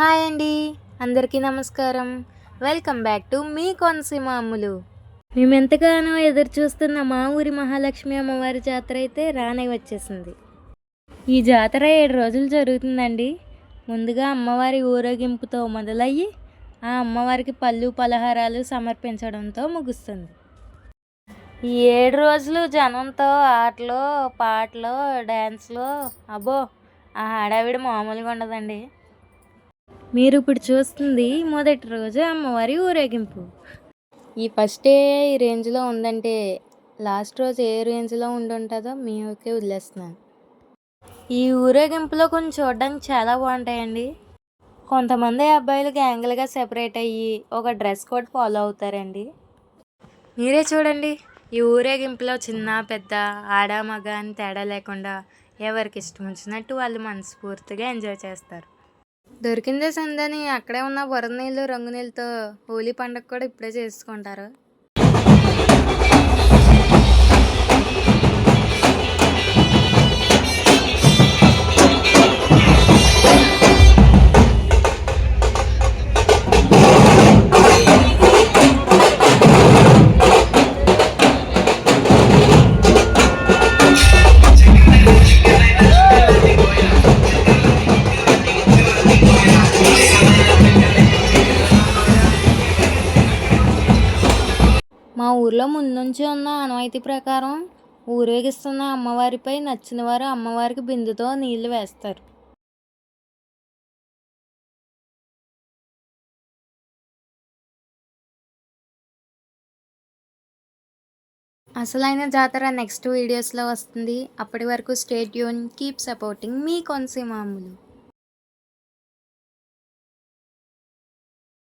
Hi అండి, అందరికీ నమస్కారం. Welcome back to me Konaseema అమ్ములు. మేము ఎంతగానో ఎదురు చూస్తున్న మా ఊరి మహాలక్ష్మి అమ్మవారి జాతర అయితే రానే వచ్చేసింది. ఈ జాతర 7 రోజులు జరుగుతుందండి. ముందుగా అమ్మవారి ఊరేగింపుతో మొదలయ్యి ఆ అమ్మవారికి పళ్ళు పలహారాలు సమర్పించడంతో ముగుస్తుంది. ఈ 7 రోజులు జనంతో ఆటలు పాటలు డ్యాన్స్లు, అబ్బో ఆ హడావిడి మామూలుగా ఉండదండి. మీరు ఇప్పుడు చూస్తుంది మొదటి రోజు అమ్మవారి ఊరేగింపు. ఈ ఫస్ట్ డే ఈ రేంజ్లో ఉందంటే లాస్ట్ రోజు ఏ రేంజ్లో ఉంటుంటుందో మీకే వదిలేస్తున్నాను. ఈ ఊరేగింపులో కొన్ని చూడడానికి చాలా బాగుంటాయండి. కొంతమంది అబ్బాయిలు గ్యాంగులుగా సెపరేట్ అయ్యి ఒక డ్రెస్ కోడ్ ఫాలో అవుతారండి. మీరే చూడండి, ఈ ఊరేగింపులో చిన్న పెద్ద ఆడ మగ అని తేడా లేకుండా ఎవరికి ఇష్టం వచ్చినట్టు వాళ్ళు మనస్ఫూర్తిగా ఎంజాయ్ చేస్తారు. దొరికిందే సందని అక్కడే ఉన్న వరద నీళ్ళు రంగు నీళ్ళతో హోలీ పండుగ కూడా ఇప్పుడే చేసుకుంటారు. మా ఊర్లో ముందుంచి ఉన్న ఆనవాయితీ ప్రకారం ఊరేగిస్తున్న అమ్మవారిపై నచ్చిన వారు అమ్మవారికి బిందుతో నీళ్లు వేస్తారు. అసలైన జాతర నెక్స్ట్ వీడియోస్లో వస్తుంది. అప్పటి వరకు స్టే ట్యూన్, కీప్ సపోర్టింగ్ మీ కోనసీమ అమ్ములు.